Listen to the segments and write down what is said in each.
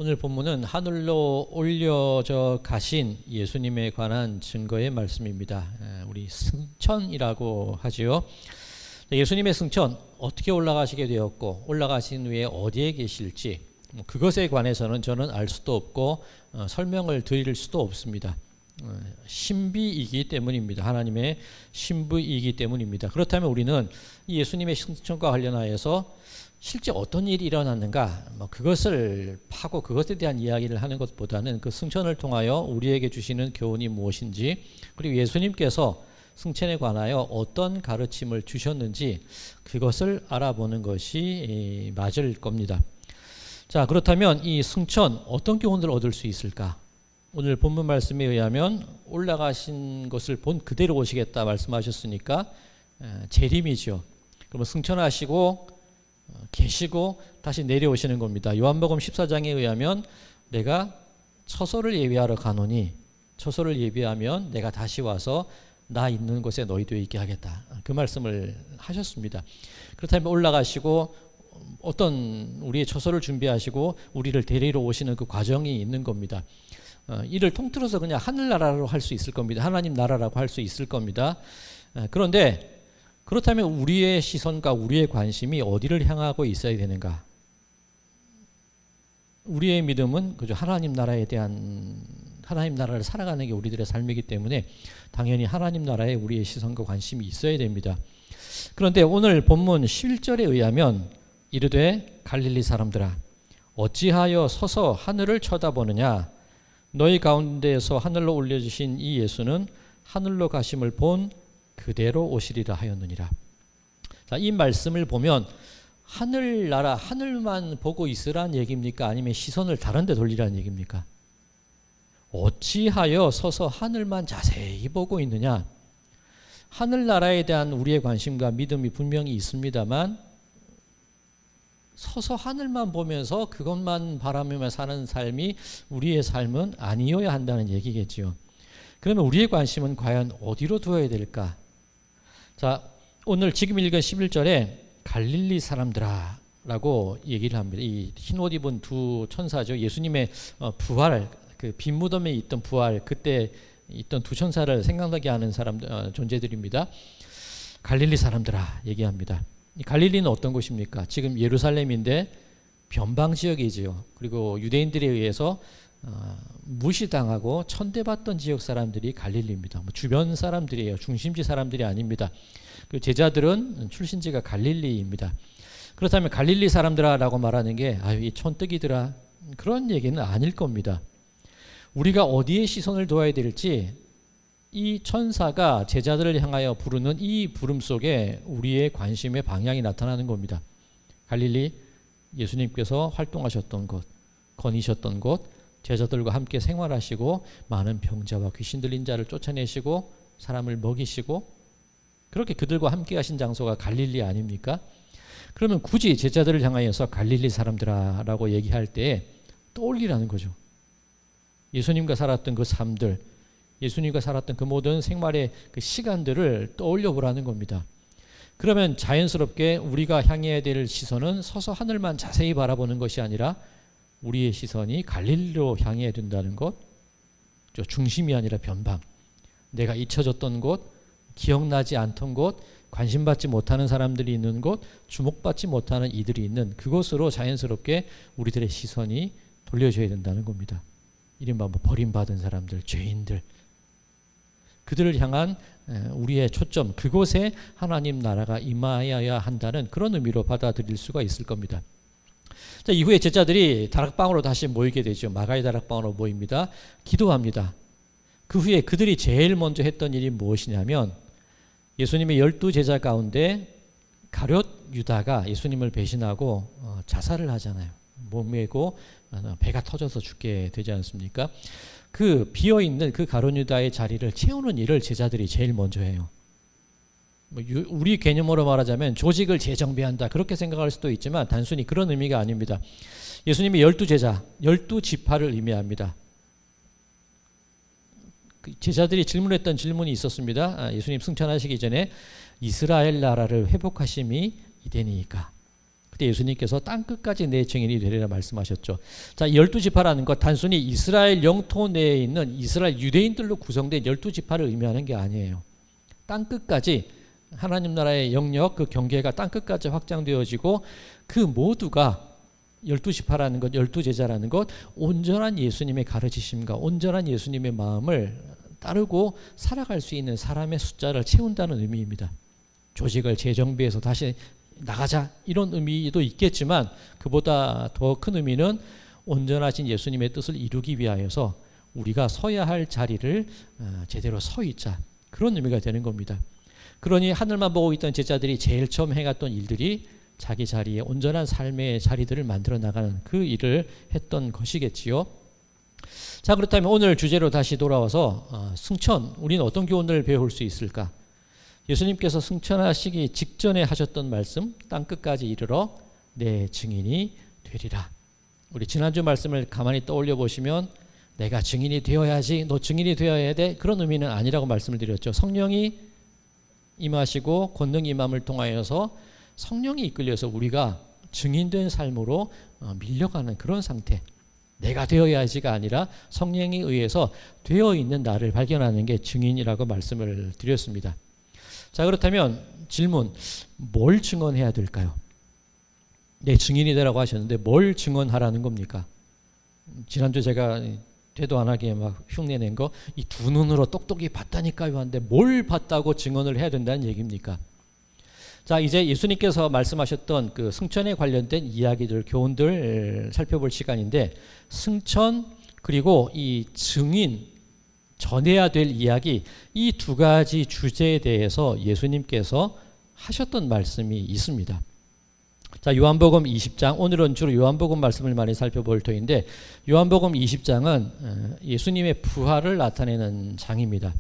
오늘 본문은 하늘로 올려져 가신 예수님에 관한 증거의 말씀입니다. 우리 승천이라고 하지요. 예수님의 승천, 어떻게 올라가시게 되었고 올라가신 후에 어디에 계실지 그것에 관해서는 저는 알 수도 없고 설명을 드릴 수도 없습니다. 신비이기 때문입니다. 하나님의 신비이기 때문입니다. 그렇다면 우리는 이 예수님의 승천과 관련하여서 실제 어떤 일이 일어났는가, 그것을 파고 그것에 대한 이야기를 하는 것보다는 그 승천을 통하여 우리에게 주시는 교훈이 무엇인지, 그리고 예수님께서 승천에 관하여 어떤 가르침을 주셨는지 그것을 알아보는 것이 맞을 겁니다. 자, 그렇다면 이 승천 어떤 교훈을 얻을 수 있을까? 오늘 본문 말씀에 의하면 올라가신 것을 본 그대로 오시겠다 말씀하셨으니까 재림이죠. 그러면 승천하시고 계시고 다시 내려오시는 겁니다. 요한복음 14장에 의하면 내가 처소를 예비하러 가노니, 처소를 예비하면 내가 다시 와서 나 있는 곳에 너희도 있게 하겠다, 그 말씀을 하셨습니다. 그렇다면 올라가시고 어떤 우리의 처소를 준비하시고 우리를 데리러 오시는 그 과정이 있는 겁니다. 이를 통틀어서 그냥 하늘나라로 할 수 있을 겁니다. 하나님 나라라고 할 수 있을 겁니다. 그런데 그렇다면 우리의 시선과 우리의 관심이 어디를 향하고 있어야 되는가? 우리의 믿음은 그저 하나님 나라에 대한, 하나님 나라를 살아가는 게 우리들의 삶이기 때문에 당연히 하나님 나라에 우리의 시선과 관심이 있어야 됩니다. 그런데 오늘 본문 11절에 의하면 이르되 갈릴리 사람들아 어찌하여 서서 하늘을 쳐다보느냐? 너희 가운데에서 하늘로 올려주신 이 예수는 하늘로 가심을 본 그대로 오시리라 하였느니라. 자, 이 말씀을 보면 하늘나라, 하늘만 보고 있으란 얘기입니까? 아니면 시선을 다른 데 돌리라는 얘기입니까? 어찌하여 서서 하늘만 자세히 보고 있느냐? 하늘나라에 대한 우리의 관심과 믿음이 분명히 있습니다만 서서 하늘만 보면서 그것만 바라며 사는 삶이 우리의 삶은 아니어야 한다는 얘기겠지요. 그러면 우리의 관심은 과연 어디로 두어야 될까? 자, 오늘 지금 읽은 11절에 갈릴리 사람들아 라고 얘기를 합니다. 이 흰옷 입은 두 천사죠. 예수님의 부활, 그 빈 무덤에 있던 부활, 그때 있던 두 천사를 생각나게 하는 존재들입니다. 갈릴리 사람들아 얘기합니다. 이 갈릴리는 어떤 곳입니까? 지금 예루살렘인데 변방 지역이지요. 그리고 유대인들에 의해서 무시당하고 천대받던 지역 사람들이 갈릴리입니다. 주변 사람들이에요. 중심지 사람들이 아닙니다. 그리고 제자들은 출신지가 갈릴리입니다. 그렇다면 갈릴리 사람들아라고 말하는 게 이 촌뜨기들아, 그런 얘기는 아닐 겁니다. 우리가 어디에 시선을 둬야 될지 이 천사가 제자들을 향하여 부르는 이 부름 속에 우리의 관심의 방향이 나타나는 겁니다. 갈릴리, 예수님께서 활동하셨던 곳, 거니셨던 곳, 제자들과 함께 생활하시고 많은 병자와 귀신 들린 자를 쫓아내시고 사람을 먹이시고 그렇게 그들과 함께 하신 장소가 갈릴리 아닙니까? 그러면 굳이 제자들을 향하여서 갈릴리 사람들아 라고 얘기할 때 떠올리라는 거죠. 예수님과 살았던 그 삶들, 예수님과 살았던 그 모든 생활의 그 시간들을 떠올려 보라는 겁니다. 그러면 자연스럽게 우리가 향해야 될 시선은 서서 하늘만 자세히 바라보는 것이 아니라 우리의 시선이 갈릴리로 향해야 된다는 것, 중심이 아니라 변방, 내가 잊혀졌던 곳, 기억나지 않던 곳, 관심받지 못하는 사람들이 있는 곳, 주목받지 못하는 이들이 있는 그곳으로 자연스럽게 우리들의 시선이 돌려져야 된다는 겁니다. 이른바 버림받은 사람들, 죄인들, 그들을 향한 우리의 초점, 그곳에 하나님 나라가 임하여야 한다는 그런 의미로 받아들일 수가 있을 겁니다. 자, 이후에 제자들이 다락방으로 다시 모이게 되죠. 마가의 다락방으로 모입니다. 기도합니다. 그 후에 그들이 제일 먼저 했던 일이 무엇이냐면 예수님의 12제자 가운데 가룟 유다가 예수님을 배신하고 자살을 하잖아요. 몸매고 배가 터져서 죽게 되지 않습니까? 그 비어있는 그 가룟 유다의 자리를 채우는 일을 제자들이 제일 먼저 해요. 우리 개념으로 말하자면 조직을 재정비한다 그렇게 생각할 수도 있지만 단순히 그런 의미가 아닙니다. 예수님이 12제자, 12지파를 의미합니다. 제자들이 질문했던 질문이 있었습니다. 예수님 승천하시기 전에 이스라엘 나라를 회복하심이 이되니까 그때 예수님께서 땅끝까지 내 증인이 되리라 말씀하셨죠. 자, 12지파라는 것 단순히 이스라엘 영토 내에 있는 이스라엘 유대인들로 구성된 12지파를 의미하는 게 아니에요. 땅끝까지 하나님 나라의 영역, 그 경계가 땅끝까지 확장되어지고 그 모두가 12지파라는 것, 12제자라는 것, 온전한 예수님의 가르치심과 온전한 예수님의 마음을 따르고 살아갈 수 있는 사람의 숫자를 채운다는 의미입니다. 조직을 재정비해서 다시 나가자 이런 의미도 있겠지만 그보다 더 큰 의미는 온전하신 예수님의 뜻을 이루기 위하여서 우리가 서야 할 자리를 제대로 서 있자, 그런 의미가 되는 겁니다. 그러니 하늘만 보고 있던 제자들이 제일 처음 행했던 일들이 자기 자리에 온전한 삶의 자리들을 만들어 나가는 그 일을 했던 것이겠지요. 자, 그렇다면 오늘 주제로 다시 돌아와서 승천, 우리는 어떤 교훈을 배울 수 있을까? 예수님께서 승천하시기 직전에 하셨던 말씀, 땅끝까지 이르러 내 증인이 되리라. 우리 지난주 말씀을 가만히 떠올려 보시면 내가 증인이 되어야지, 너 증인이 되어야 돼, 그런 의미는 아니라고 말씀을 드렸죠. 성령이 임하시고 권능 임함을 통하여서 성령이 이끌려서 우리가 증인된 삶으로 밀려가는 그런 상태, 내가 되어야지가 아니라 성령에 의해서 되어 있는 나를 발견하는 게 증인이라고 말씀을 드렸습니다. 자, 그렇다면 질문, 뭘 증언해야 될까요? 네, 증인이 되라고 하셨는데 뭘 증언하라는 겁니까? 지난주 제가 되도 안 하게 막 흉내낸 거, 이 두 눈으로 똑똑히 봤다니까요 하는데 뭘 봤다고 증언을 해야 된다는 얘기입니까? 자, 이제 예수님께서 말씀하셨던 그 승천에 관련된 이야기들, 교훈들 살펴볼 시간인데, 승천 그리고 이 증인, 전해야 될 이야기, 이 두 가지 주제에 대해서 예수님께서 하셨던 말씀이 있습니다. 자, 요한복음 20장, 오늘은 주로 요한복음 말씀을 많이 살펴볼 터인데, 요한복음 20장은 예수님의 부활을 나타내는 장입니다.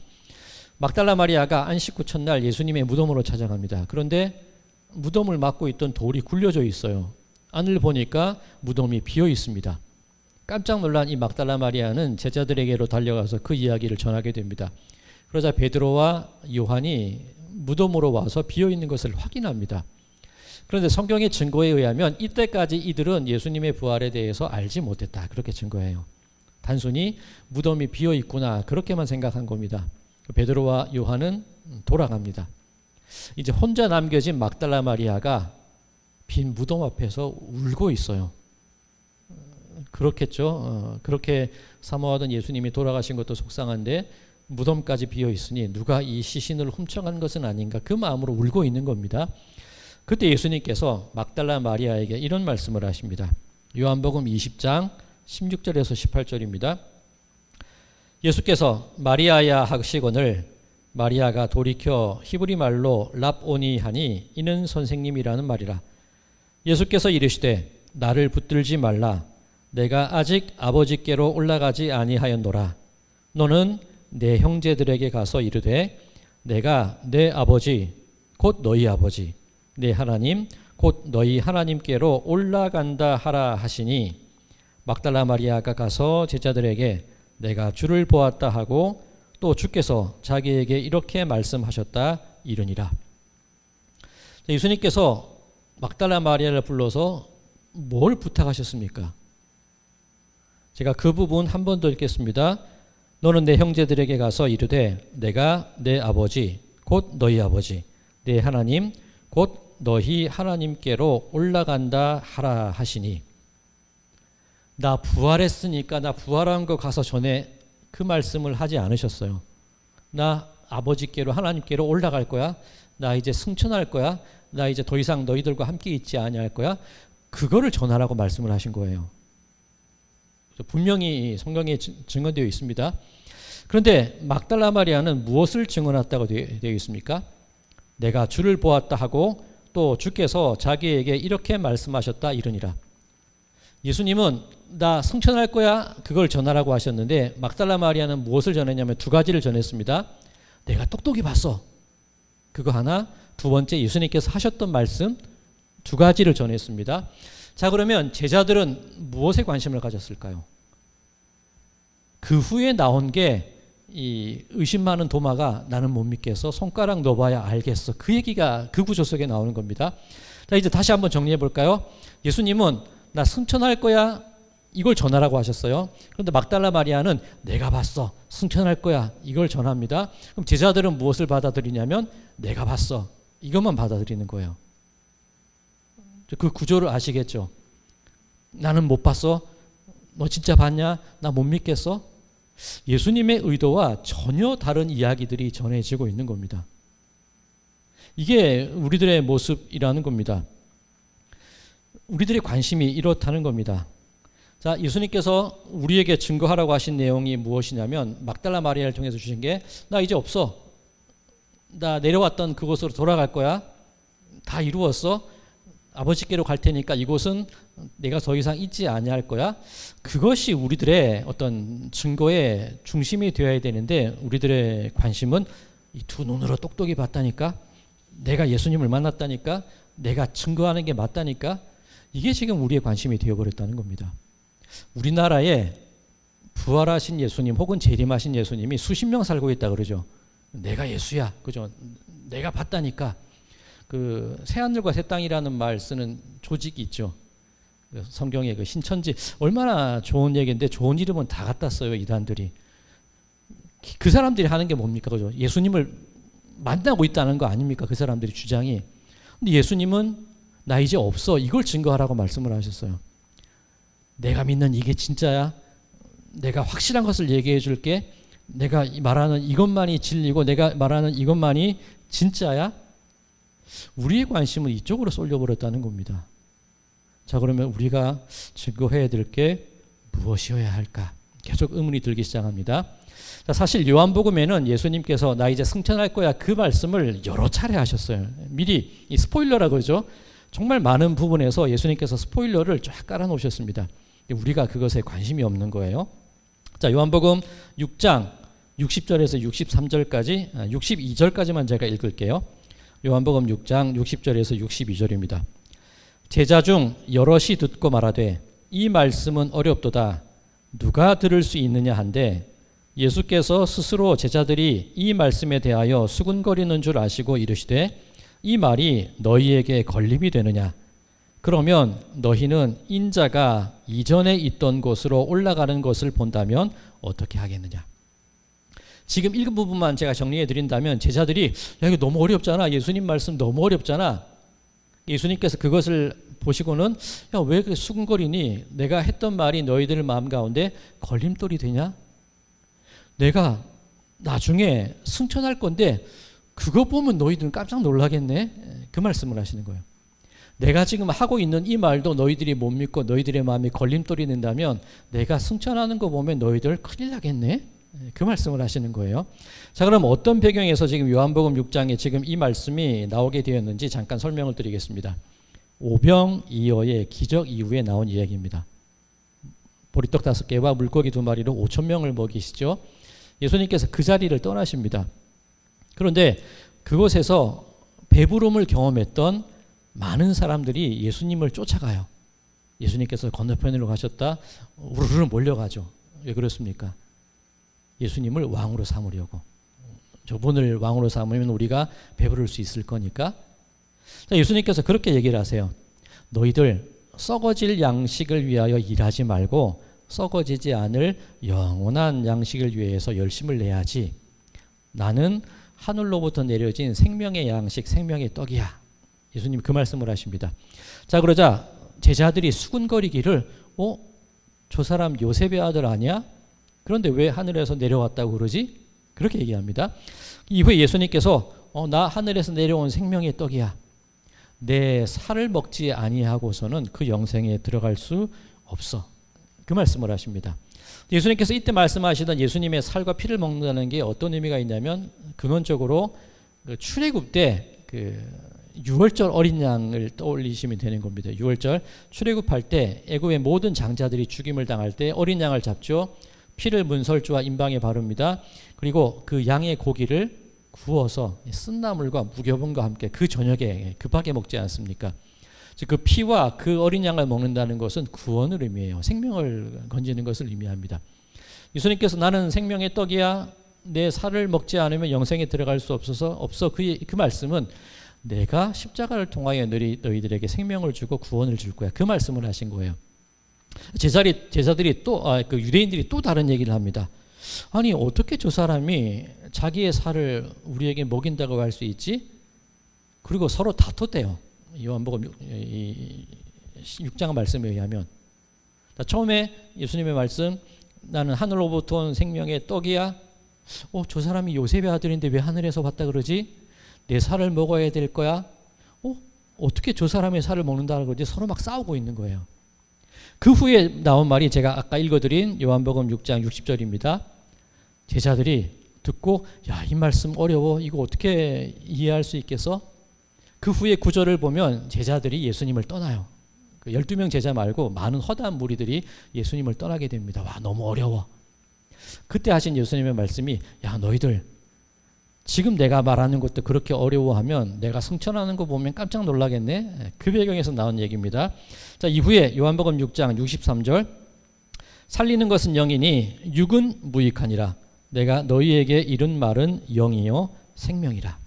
막달라 마리아가 안식 후 첫날 예수님의 무덤으로 찾아갑니다. 그런데 무덤을 막고 있던 돌이 굴려져 있어요. 안을 보니까 무덤이 비어 있습니다. 깜짝 놀란 이 막달라 마리아는 제자들에게로 달려가서 그 이야기를 전하게 됩니다. 그러자 베드로와 요한이 무덤으로 와서 비어 있는 것을 확인합니다. 그런데 성경의 증거에 의하면 이때까지 이들은 예수님의 부활에 대해서 알지 못했다, 그렇게 증거해요. 단순히 무덤이 비어 있구나, 그렇게만 생각한 겁니다. 베드로와 요한은 돌아갑니다. 이제 혼자 남겨진 막달라 마리아가 빈 무덤 앞에서 울고 있어요. 그렇겠죠. 그렇게 사모하던 예수님이 돌아가신 것도 속상한데 무덤까지 비어 있으니 누가 이 시신을 훔쳐간 것은 아닌가, 그 마음으로 울고 있는 겁니다. 그때 예수님께서 막달라 마리아에게 이런 말씀을 하십니다. 요한복음 20장 16절에서 18절입니다. 예수께서 마리아야 하시거늘 마리아가 돌이켜 히브리 말로 랍오니 하니 이는 선생님이라는 말이라. 예수께서 이르시되 나를 붙들지 말라. 내가 아직 아버지께로 올라가지 아니하였노라. 너는 내 형제들에게 가서 이르되 내가 내 아버지 곧 너희 아버지 내 하나님 곧 너희 하나님께로 올라간다 하라 하시니, 막달라 마리아가 가서 제자들에게 내가 주를 보았다 하고 또 주께서 자기에게 이렇게 말씀하셨다 이르니라. 예수님께서 막달라 마리아를 불러서 뭘 부탁하셨습니까? 제가 그 부분 한 번 더 읽겠습니다. 너는 내 형제들에게 가서 이르되 내가 내 아버지 곧 너희 아버지 내 하나님 곧 너희 하나님께로 올라간다 하라 하시니, 나 부활했으니까 나 부활한 거 가서 전에 그 말씀을 하지 않으셨어요. 나 아버지께로 하나님께로 올라갈 거야. 나 이제 승천할 거야. 나 이제 더 이상 너희들과 함께 있지 아니할 거야. 그거를 전하라고 말씀을 하신 거예요. 분명히 성경에 증언되어 있습니다. 그런데 막달라 마리아는 무엇을 증언했다고 되어 있습니까? 내가 주를 보았다 하고 또 주께서 자기에게 이렇게 말씀하셨다 이르니라. 예수님은 나 승천할 거야, 그걸 전하라고 하셨는데 막달라 마리아는 무엇을 전했냐면 두 가지를 전했습니다. 내가 똑똑히 봤어, 그거 하나, 두 번째 예수님께서 하셨던 말씀, 두 가지를 전했습니다. 자, 그러면 제자들은 무엇에 관심을 가졌을까요? 그 후에 나온 게 이 의심 많은 도마가 나는 못 믿겠어, 손가락 넣어봐야 알겠어, 그 얘기가 그 구조 속에 나오는 겁니다. 자, 이제 다시 한번 정리해 볼까요? 예수님은 나 승천할 거야 이걸 전하라고 하셨어요. 그런데 막달라 마리아는 내가 봤어 승천할 거야 이걸 전합니다. 그럼 제자들은 무엇을 받아들이냐면 내가 봤어 이것만 받아들이는 거예요. 그 구조를 아시겠죠? 나는 못 봤어? 너 진짜 봤냐? 나 못 믿겠어? 예수님의 의도와 전혀 다른 이야기들이 전해지고 있는 겁니다. 이게 우리들의 모습이라는 겁니다. 우리들의 관심이 이렇다는 겁니다. 자, 예수님께서 우리에게 증거하라고 하신 내용이 무엇이냐면 막달라 마리아를 통해서 주신 게 나 이제 없어. 나 내려왔던 그곳으로 돌아갈 거야. 다 이루었어. 아버지께로 갈 테니까 이곳은 내가 더 이상 있지 아니할 거야. 그것이 우리들의 어떤 증거의 중심이 되어야 되는데 우리들의 관심은 이 두 눈으로 똑똑히 봤다니까 내가 예수님을 만났다니까 내가 증거하는 게 맞다니까 이게 지금 우리의 관심이 되어버렸다는 겁니다. 우리나라에 부활하신 예수님 혹은 재림하신 예수님이 수십 명 살고 있다 그러죠. 내가 예수야, 그죠? 내가 봤다니까. 그 새하늘과 새 땅이라는 말 쓰는 조직이 있죠. 성경에 그 신천지 얼마나 좋은 얘기인데 좋은 이름은 다 갖다 써요 이단들이. 그 사람들이 하는 게 뭡니까, 그죠? 예수님을 만나고 있다는 거 아닙니까? 그 사람들이 주장이. 근데 예수님은 나 이제 없어 이걸 증거하라고 말씀을 하셨어요. 내가 믿는 이게 진짜야. 내가 확실한 것을 얘기해 줄게. 내가 말하는 이것만이 진리고 내가 말하는 이것만이 진짜야. 우리의 관심은 이쪽으로 쏠려버렸다는 겁니다. 자, 그러면 우리가 증거해야 될 게 무엇이어야 할까? 계속 의문이 들기 시작합니다. 자, 사실 요한복음에는 예수님께서 나 이제 승천할 거야 그 말씀을 여러 차례 하셨어요. 미리 이 스포일러라고 그러죠. 정말 많은 부분에서 예수님께서 스포일러를 쫙 깔아놓으셨습니다. 우리가 그것에 관심이 없는 거예요. 자, 요한복음 6장 60절에서 63절까지 62절까지만 제가 읽을게요. 요한복음 6장 60절에서 62절입니다. 제자 중 여럿이 듣고 말하되 이 말씀은 어렵도다 누가 들을 수 있느냐 한데 예수께서 스스로 제자들이 이 말씀에 대하여 수군거리는 줄 아시고 이르시되 이 말이 너희에게 걸림이 되느냐 그러면 너희는 인자가 이전에 있던 곳으로 올라가는 것을 본다면 어떻게 하겠느냐. 지금 읽은 부분만 제가 정리해 드린다면 제자들이 야 이거 너무 어렵잖아. 예수님 말씀 너무 어렵잖아. 예수님께서 그것을 보시고는 야 왜 그렇게 수근거리니? 내가 했던 말이 너희들 마음 가운데 걸림돌이 되냐? 내가 나중에 승천할 건데 그거 보면 너희들은 깜짝 놀라겠네. 그 말씀을 하시는 거예요. 내가 지금 하고 있는 이 말도 너희들이 못 믿고 너희들의 마음이 걸림돌이 된다면 내가 승천하는 거 보면 너희들 큰일 나겠네. 그 말씀을 하시는 거예요. 자, 그럼 어떤 배경에서 지금 요한복음 6장에 지금 이 말씀이 나오게 되었는지 잠깐 설명을 드리겠습니다. 오병이어의 기적 이후에 나온 이야기입니다. 보리떡 5개와 물고기 2마리로 5천 명을 먹이시죠. 예수님께서 그 자리를 떠나십니다. 그런데 그곳에서 배부름을 경험했던 많은 사람들이 예수님을 쫓아가요. 예수님께서 건너편으로 가셨다 우르르 몰려가죠. 왜 그렇습니까? 예수님을 왕으로 삼으려고. 저분을 왕으로 삼으면 우리가 배부를 수 있을 거니까. 자, 예수님께서 그렇게 얘기를 하세요. 너희들 썩어질 양식을 위하여 일하지 말고 썩어지지 않을 영원한 양식을 위해서 열심을 내야지. 나는 하늘로부터 내려진 생명의 양식, 생명의 떡이야. 예수님이 그 말씀을 하십니다. 자, 그러자 제자들이 수군거리기를 저 사람 요셉의 아들 아니야? 그런데 왜 하늘에서 내려왔다고 그러지? 그렇게 얘기합니다. 이후에 예수님께서 나 하늘에서 내려온 생명의 떡이야. 내 살을 먹지 아니하고서는 그 영생에 들어갈 수 없어. 그 말씀을 하십니다. 예수님께서 이때 말씀하시던 예수님의 살과 피를 먹는다는 게 어떤 의미가 있냐면 근원적으로 그 출애굽 때 그 유월절 어린 양을 떠올리시면 되는 겁니다. 유월절 출애굽할 때 애굽의 모든 장자들이 죽임을 당할 때 어린 양을 잡죠. 피를 문설주와 임방에 바릅니다. 그리고 그 양의 고기를 구워서 쓴나물과 무교분과 함께 그 저녁에 급하게 먹지 않습니까? 즉 그 피와 그 어린 양을 먹는다는 것은 구원을 의미해요. 생명을 건지는 것을 의미합니다. 예수님께서 나는 생명의 떡이야. 내 살을 먹지 않으면 영생에 들어갈 수 없어. 그 말씀은 내가 십자가를 통하여 너희들에게 생명을 주고 구원을 줄 거야. 그 말씀을 하신 거예요. 제자들이 또 그 유대인들이 또 다른 얘기를 합니다. 아니 어떻게 저 사람이 자기의 살을 우리에게 먹인다고 할 수 있지? 그리고 서로 다퉜대요. 요한복음 6장 말씀에 의하면. 처음에 예수님의 말씀, 나는 하늘로부터 온 생명의 떡이야. 저 사람이 요셉의 아들인데 왜 하늘에서 왔다 그러지? 내 살을 먹어야 될 거야. 어떻게 저 사람의 살을 먹는다고 그러지? 서로 막 싸우고 있는 거예요. 그 후에 나온 말이 제가 아까 읽어드린 요한복음 6장 60절입니다. 제자들이 듣고 야, 이 말씀 어려워. 이거 어떻게 이해할 수 있겠어? 그 후에 구절을 보면 제자들이 예수님을 떠나요. 그 12명 제자 말고 많은 허다한 무리들이 예수님을 떠나게 됩니다. 와, 너무 어려워. 그때 하신 예수님의 말씀이 야, 너희들 지금 내가 말하는 것도 그렇게 어려워하면 내가 승천하는 거 보면 깜짝 놀라겠네. 그 배경에서 나온 얘기입니다. 자, 이후에 요한복음 6장 63절 살리는 것은 영이니 육은 무익하니라. 내가 너희에게 이른 말은 영이요 생명이라.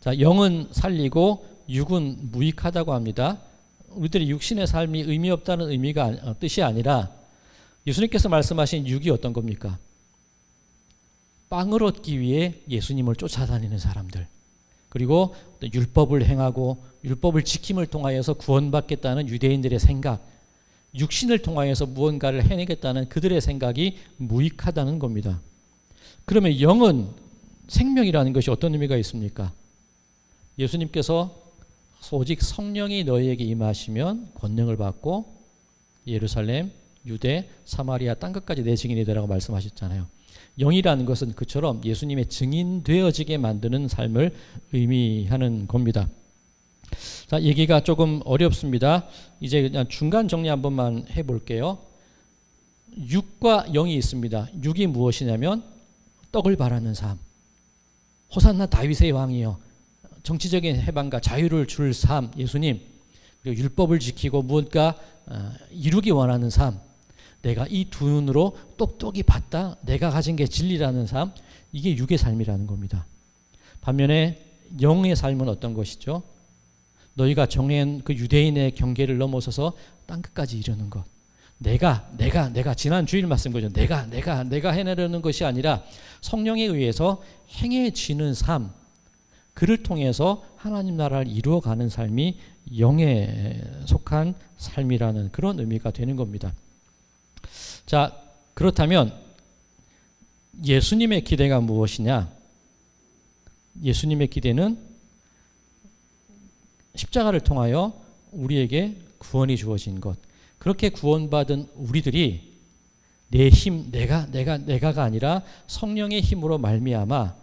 자, 영은 살리고 육은 무익하다고 합니다. 우리들이 육신의 삶이 의미 없다는 뜻이 아니라 예수님께서 말씀하신 육이 어떤 겁니까? 빵을 얻기 위해 예수님을 쫓아다니는 사람들, 그리고 율법을 행하고 율법을 지킴을 통하여서 구원받겠다는 유대인들의 생각, 육신을 통하여서 무언가를 해내겠다는 그들의 생각이 무익하다는 겁니다. 그러면 영은 생명이라는 것이 어떤 의미가 있습니까? 예수님께서 오직 성령이 너희에게 임하시면 권능을 받고 예루살렘, 유대, 사마리아 땅끝까지 내 증인이 되라고 말씀하셨잖아요. 영이라는 것은 그처럼 예수님의 증인 되어지게 만드는 삶을 의미하는 겁니다. 자, 얘기가 조금 어렵습니다. 이제 그냥 중간 정리 한 번만 해볼게요. 육과 영이 있습니다. 육이 무엇이냐면 떡을 바라는 삶, 호산나 다윗의 왕이요, 정치적인 해방과 자유를 줄 삶, 예수님, 그리고 율법을 지키고 무언가 이루기 원하는 삶, 내가 이 두 눈으로 똑똑히 봤다, 내가 가진 게 진리라는 삶, 이게 육의 삶이라는 겁니다. 반면에 영의 삶은 어떤 것이죠? 너희가 정한 그 유대인의 경계를 넘어서서 땅끝까지 이르는 것. 내가 지난 주일 말씀 거죠. 내가 해내려는 것이 아니라 성령에 의해서 행해지는 삶, 그를 통해서 하나님 나라를 이루어가는 삶이 영에 속한 삶이라는 그런 의미가 되는 겁니다. 자, 그렇다면 예수님의 기대가 무엇이냐? 예수님의 기대는 십자가를 통하여 우리에게 구원이 주어진 것. 그렇게 구원받은 우리들이 내 힘, 내가가 아니라 성령의 힘으로 말미암아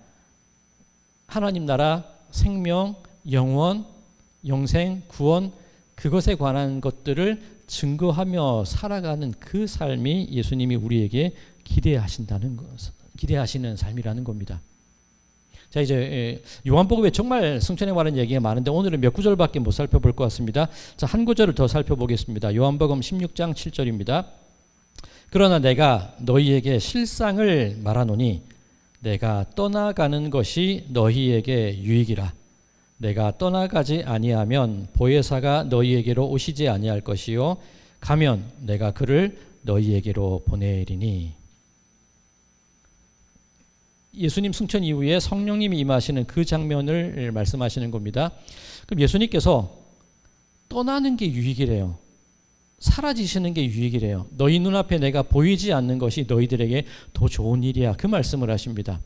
하나님 나라, 생명, 영원, 영생, 구원, 그것에 관한 것들을 증거하며 살아가는 그 삶이 예수님이 우리에게 기대하시는 삶이라는 겁니다. 자, 이제 요한복음에 정말 승천에 관한 얘기가 많은데 오늘은 몇 구절밖에 못 살펴볼 것 같습니다. 자, 한 구절을 더 살펴보겠습니다. 요한복음 16장 7절입니다. 그러나 내가 너희에게 실상을 말하노니 내가 떠나가는 것이 너희에게 유익이라. 내가 떠나가지 아니하면 보혜사가 너희에게로 오시지 아니할 것이요 가면 내가 그를 너희에게로 보내리니. 예수님 승천 이후에 성령님이 임하시는 그 장면을 말씀하시는 겁니다. 그럼 예수님께서 떠나는 게 유익이래요. 사라지시는 게 유익이래요. 너희 눈앞에 내가 보이지 않는 것이 너희들에게 더 좋은 일이야. 그 말씀을 하십니다.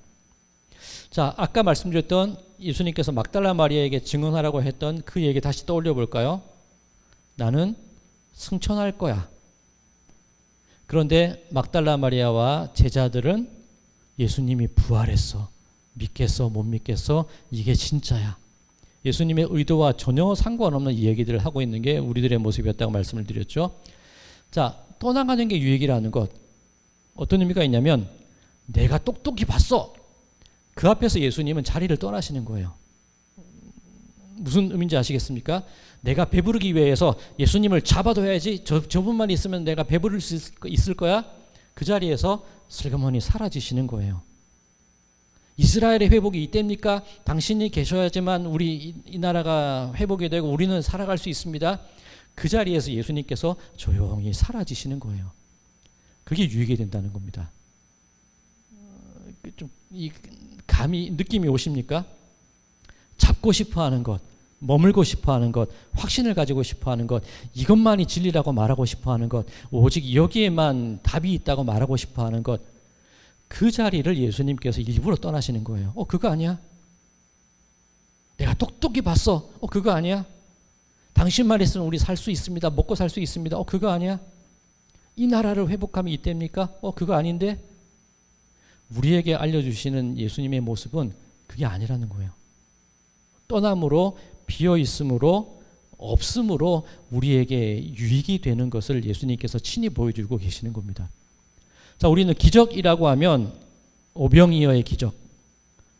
자, 아까 말씀드렸던 예수님께서 막달라 마리아에게 증언하라고 했던 그 얘기 다시 떠올려 볼까요? 나는 승천할 거야. 그런데 막달라 마리아와 제자들은 예수님이 부활했어. 믿겠어? 못 믿겠어? 이게 진짜야. 예수님의 의도와 전혀 상관없는 이 얘기들을 하고 있는 게 우리들의 모습이었다고 말씀을 드렸죠. 자, 떠나가는 게 유익이라는 것. 어떤 의미가 있냐면 내가 똑똑히 봤어. 그 앞에서 예수님은 자리를 떠나시는 거예요. 무슨 의미인지 아시겠습니까? 내가 배부르기 위해서 예수님을 잡아둬야지, 저분만 있으면 내가 배부를 수 있을 거야. 그 자리에서 슬그머니 사라지시는 거예요. 이스라엘의 회복이 이때입니까? 당신이 계셔야지만 우리 이 나라가 회복이 되고 우리는 살아갈 수 있습니다. 그 자리에서 예수님께서 조용히 사라지시는 거예요. 그게 유익이 된다는 겁니다. 좀 이 감이 느낌이 오십니까? 잡고 싶어하는 것, 머물고 싶어하는 것, 확신을 가지고 싶어하는 것, 이것만이 진리라고 말하고 싶어하는 것, 오직 여기에만 답이 있다고 말하고 싶어하는 것, 그 자리를 예수님께서 일부러 떠나시는 거예요. 그거 아니야? 내가 똑똑히 봤어. 그거 아니야? 당신만 있으면 우리 살 수 있습니다. 먹고 살 수 있습니다. 그거 아니야? 이 나라를 회복하면 이때입니까? 그거 아닌데? 우리에게 알려주시는 예수님의 모습은 그게 아니라는 거예요. 떠남으로, 비어있음으로, 없음으로 우리에게 유익이 되는 것을 예수님께서 친히 보여주고 계시는 겁니다. 자, 우리는 기적이라고 하면 오병이어의 기적,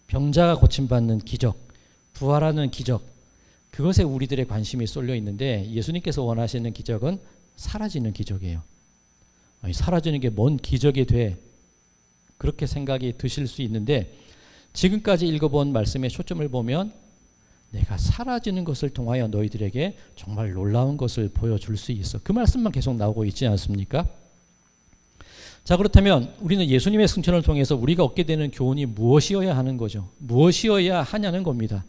병자가 고침받는 기적, 부활하는 기적, 그것에 우리들의 관심이 쏠려 있는데 예수님께서 원하시는 기적은 사라지는 기적이에요. 아니, 사라지는 게 뭔 기적이 돼? 그렇게 생각이 드실 수 있는데 지금까지 읽어본 말씀의 초점을 보면 내가 사라지는 것을 통하여 너희들에게 정말 놀라운 것을 보여줄 수 있어. 그 말씀만 계속 나오고 있지 않습니까? 자, 그렇다면 우리는 예수님의 승천을 통해서 우리가 얻게 되는 교훈이 무엇이어야 하는 거죠? 무엇이어야 하냐는 겁니다.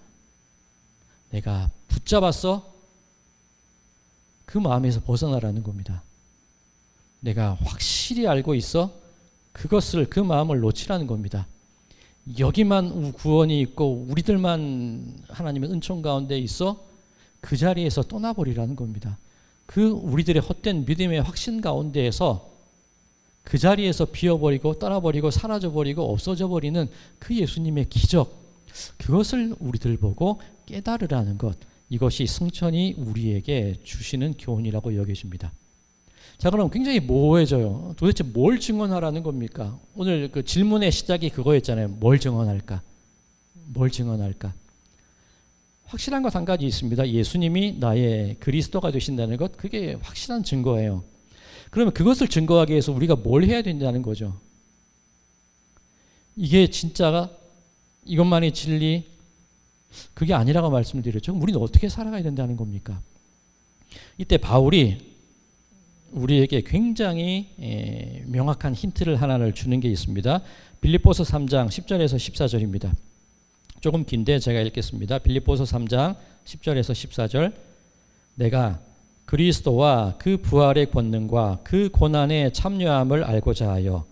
내가 붙잡았어? 그 마음에서 벗어나라는 겁니다. 내가 확실히 알고 있어? 그것을, 그 마음을 놓치라는 겁니다. 여기만 구원이 있고 우리들만 하나님의 은총 가운데 있어? 그 자리에서 떠나버리라는 겁니다. 그 우리들의 헛된 믿음의 확신 가운데에서 그 자리에서 비어버리고 떠나버리고 사라져버리고 없어져버리는 그 예수님의 기적, 그것을 우리들 보고 깨달으라는 것, 이것이 승천이 우리에게 주시는 교훈이라고 여겨집니다. 자, 그럼 굉장히 모호해져요. 도대체 뭘 증언하라는 겁니까? 오늘 그 질문의 시작이 그거였잖아요. 뭘 증언할까? 뭘 증언할까? 확실한 것 한 가지 있습니다. 예수님이 나의 그리스도가 되신다는 것, 그게 확실한 증거예요. 그러면 그것을 증거하기 위해서 우리가 뭘 해야 된다는 거죠? 이게 진짜가, 이것만이 진리, 그게 아니라고 말씀을 드렸죠. 그럼 우리는 어떻게 살아가야 된다는 겁니까? 이때 바울이 우리에게 굉장히 명확한 힌트를 하나를 주는 게 있습니다. 빌립보서 3장 10절에서 14절입니다. 조금 긴데 제가 읽겠습니다. 빌립보서 3장 10절에서 14절. 내가 그리스도와 그 부활의 권능과 그 고난의 참여함을 알고자 하여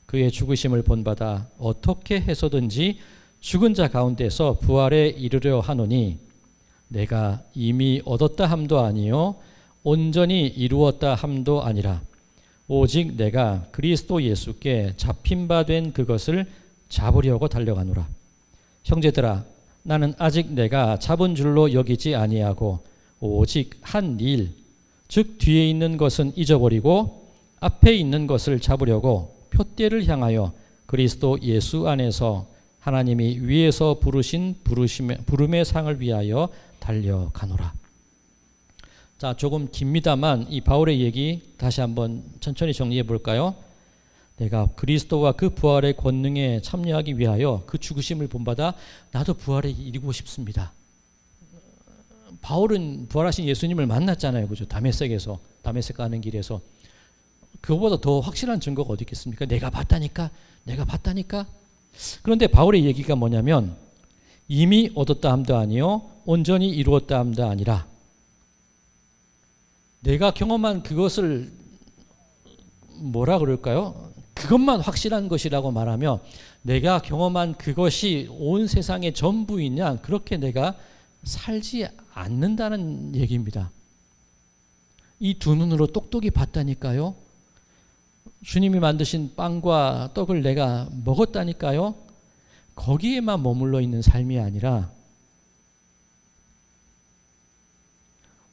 그의 죽으심을 본받아 어떻게 해서든지 죽은 자 가운데서 부활에 이르려 하노니 내가 이미 얻었다 함도 아니요 온전히 이루었다 함도 아니라 오직 내가 그리스도 예수께 잡힌 바 된 그것을 잡으려고 달려가노라. 형제들아, 나는 아직 내가 잡은 줄로 여기지 아니하고 오직 한 일, 즉 뒤에 있는 것은 잊어버리고 앞에 있는 것을 잡으려고 표대를 향하여 그리스도 예수 안에서 하나님이 위에서 부르신 부름의 상을 위하여 달려가노라. 자, 조금 깁니다만 이 바울의 얘기 다시 한번 천천히 정리해 볼까요? 내가 그리스도와 그 부활의 권능에 참여하기 위하여 그 죽으심을 본받아 나도 부활에 이르고 싶습니다. 바울은 부활하신 예수님을 만났잖아요. 그죠? 다메섹에서, 다메섹 가는 길에서. 그거보다 더 확실한 증거가 어디 있겠습니까? 내가 봤다니까. 내가 봤다니까. 그런데 바울의 얘기가 뭐냐면 이미 얻었다 함도 아니요 온전히 이루었다 함도 아니라 내가 경험한 그것을 뭐라 그럴까요? 그것만 확실한 것이라고 말하며 내가 경험한 그것이 온 세상의 전부이냐, 그렇게 내가 살지 않는다는 얘기입니다. 이 두 눈으로 똑똑히 봤다니까요. 주님이 만드신 빵과 떡을 내가 먹었다니까요. 거기에만 머물러 있는 삶이 아니라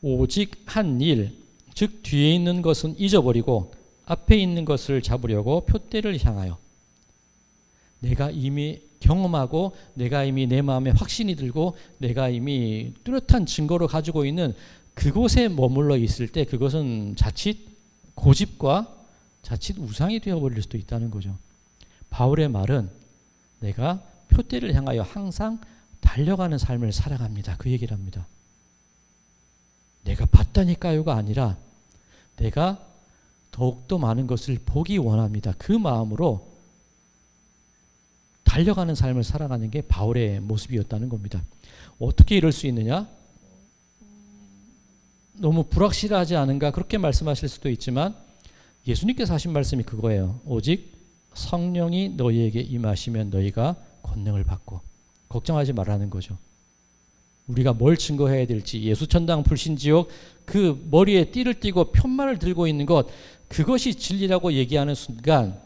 오직 한 일, 즉 뒤에 있는 것은 잊어버리고 앞에 있는 것을 잡으려고 표대를 향하여 내가 이미 경험하고 내가 이미 내 마음에 확신이 들고 내가 이미 뚜렷한 증거로 가지고 있는 그곳에 머물러 있을 때 그것은 자칫 고집과 자칫 우상이 되어버릴 수도 있다는 거죠. 바울의 말은 내가 표대를 향하여 항상 달려가는 삶을 살아갑니다. 그 얘기를 합니다. 내가 봤다니까요가 아니라 내가 더욱더 많은 것을 보기 원합니다. 그 마음으로 달려가는 삶을 살아가는 게 바울의 모습이었다는 겁니다. 어떻게 이럴 수 있느냐? 너무 불확실하지 않은가? 그렇게 말씀하실 수도 있지만 예수님께서 하신 말씀이 그거예요. 오직 성령이 너희에게 임하시면 너희가 권능을 받고, 걱정하지 말라는 거죠. 우리가 뭘 증거해야 될지, 예수천당 불신지옥 그 머리에 띠를 띠고 편말을 들고 있는 것, 그것이 진리라고 얘기하는 순간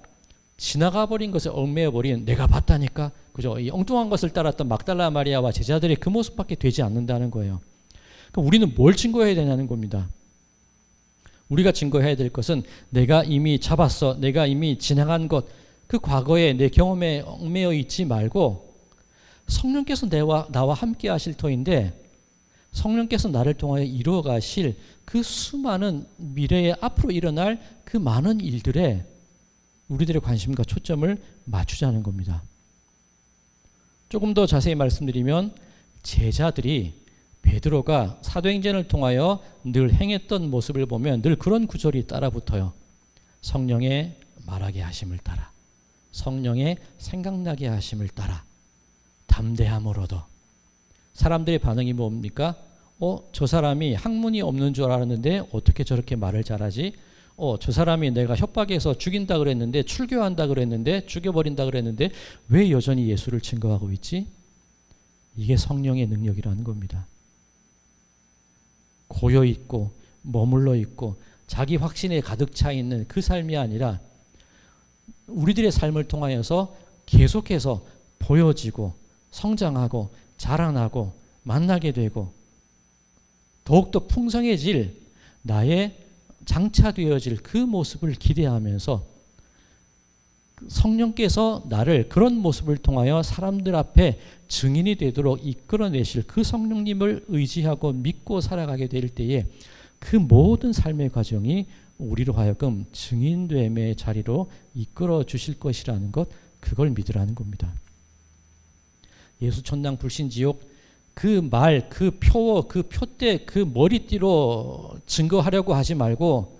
지나가 버린 것에 얽매여 버린 내가 봤다니까, 그죠? 이 엉뚱한 것을 따랐던 막달라 마리아와 제자들의 그 모습밖에 되지 않는다는 거예요. 그럼 우리는 뭘 증거해야 되냐는 겁니다. 우리가 증거해야 될 것은 내가 이미 잡았어, 내가 이미 지나간 것, 그 과거에 내 경험에 얽매여 있지 말고 성령께서 나와 함께 하실 터인데 성령께서 나를 통하여 이루어 가실 그 수많은 미래에 앞으로 일어날 그 많은 일들에 우리들의 관심과 초점을 맞추자는 겁니다. 조금 더 자세히 말씀드리면 제자들이 베드로가 사도행전을 통하여 늘 행했던 모습을 보면 늘 그런 구절이 따라붙어요. 성령의 말하게 하심을 따라, 성령의 생각나게 하심을 따라, 담대함으로도. 사람들의 반응이 뭡니까? 저 사람이 학문이 없는 줄 알았는데 어떻게 저렇게 말을 잘하지? 저 사람이 내가 협박해서 죽인다 그랬는데, 출교한다 그랬는데, 죽여버린다 그랬는데 왜 여전히 예수를 증거하고 있지? 이게 성령의 능력이라는 겁니다. 고여있고 머물러 있고 자기 확신에 가득 차 있는 그 삶이 아니라 우리들의 삶을 통하여서 계속해서 보여지고 성장하고 자라나고 만나게 되고 더욱더 풍성해질 나의 장차되어질 그 모습을 기대하면서 성령께서 나를 그런 모습을 통하여 사람들 앞에 증인이 되도록 이끌어내실 그 성령님을 의지하고 믿고 살아가게 될 때에 그 모든 삶의 과정이 우리로 하여금 증인됨의 자리로 이끌어 주실 것이라는 것, 그걸 믿으라는 겁니다. 예수천당 불신지옥 그 말, 그 표어, 그 표대, 그 머리띠로 증거하려고 하지 말고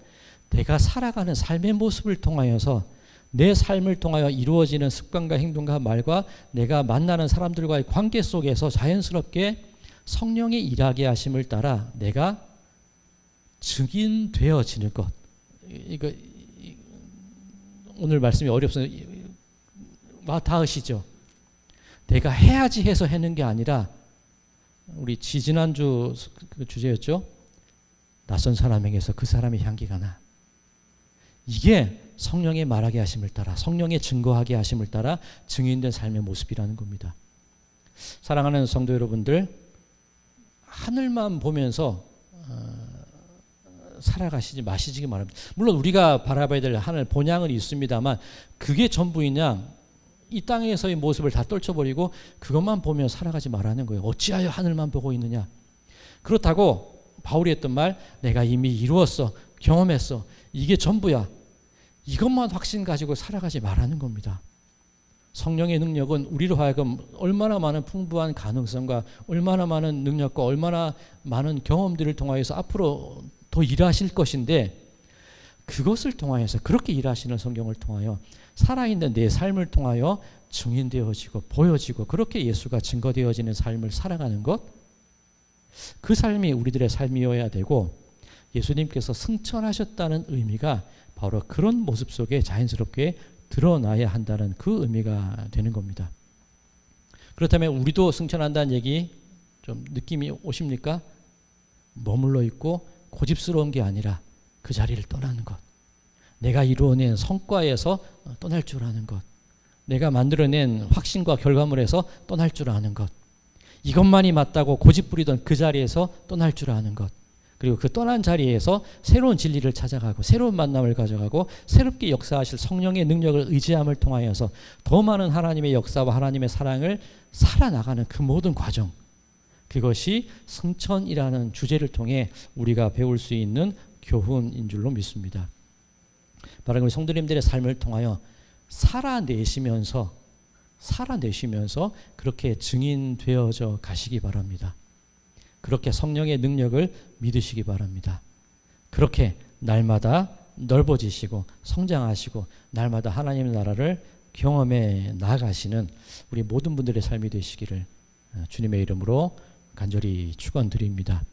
내가 살아가는 삶의 모습을 통하여서 내 삶을 통하여 이루어지는 습관과 행동과 말과 내가 만나는 사람들과의 관계 속에서 자연스럽게 성령의 일하게 하심을 따라 내가 증인되어지는 것. 이거 오늘 말씀이 어렵어요. 와 닿으시죠? 내가 해야지 해서 하는 게 아니라 우리 지난주 그 주제였죠. 낯선 사람에게서 그 사람의 향기가 나. 이게 성령의 말하게 하심을 따라, 성령의 증거하게 하심을 따라 증인된 삶의 모습이라는 겁니다. 사랑하는 성도 여러분들, 하늘만 보면서 살아가시지 마시기 바랍니다. 물론 우리가 바라봐야 될 하늘 본향은 있습니다만 그게 전부이냐, 이 땅에서의 모습을 다 떨쳐버리고 그것만 보며 살아가지 말라는 거예요. 어찌하여 하늘만 보고 있느냐. 그렇다고 바울이 했던 말, 내가 이미 이루었어, 경험했어, 이게 전부야, 이것만 확신 가지고 살아가지 말라는 겁니다. 성령의 능력은 우리로 하여금 얼마나 많은 풍부한 가능성과 얼마나 많은 능력과 얼마나 많은 경험들을 통하여서 앞으로 더 일하실 것인데, 그것을 통하여서, 그렇게 일하시는 성경을 통하여 살아있는 내 삶을 통하여 증인되어지고 보여지고 그렇게 예수가 증거되어지는 삶을 살아가는 것, 그 삶이 우리들의 삶이어야 되고, 예수님께서 승천하셨다는 의미가 바로 그런 모습 속에 자연스럽게 드러나야 한다는 그 의미가 되는 겁니다. 그렇다면 우리도 승천한다는 얘기 좀 느낌이 오십니까? 머물러 있고 고집스러운 게 아니라 그 자리를 떠나는 것, 내가 이루어낸 성과에서 떠날 줄 아는 것, 내가 만들어낸 확신과 결과물에서 떠날 줄 아는 것, 이것만이 맞다고 고집부리던 그 자리에서 떠날 줄 아는 것, 그리고 그 떠난 자리에서 새로운 진리를 찾아가고 새로운 만남을 가져가고 새롭게 역사하실 성령의 능력을 의지함을 통하여서 더 많은 하나님의 역사와 하나님의 사랑을 살아나가는 그 모든 과정, 그것이 승천이라는 주제를 통해 우리가 배울 수 있는 교훈인 줄로 믿습니다. 바로 우리 성도님들의 삶을 통하여 살아내시면서 살아내시면서 그렇게 증인되어져 가시기 바랍니다. 그렇게 성령의 능력을 믿으시기 바랍니다. 그렇게 날마다 넓어지시고 성장하시고 날마다 하나님의 나라를 경험해 나가시는 우리 모든 분들의 삶이 되시기를 주님의 이름으로 간절히 축원드립니다.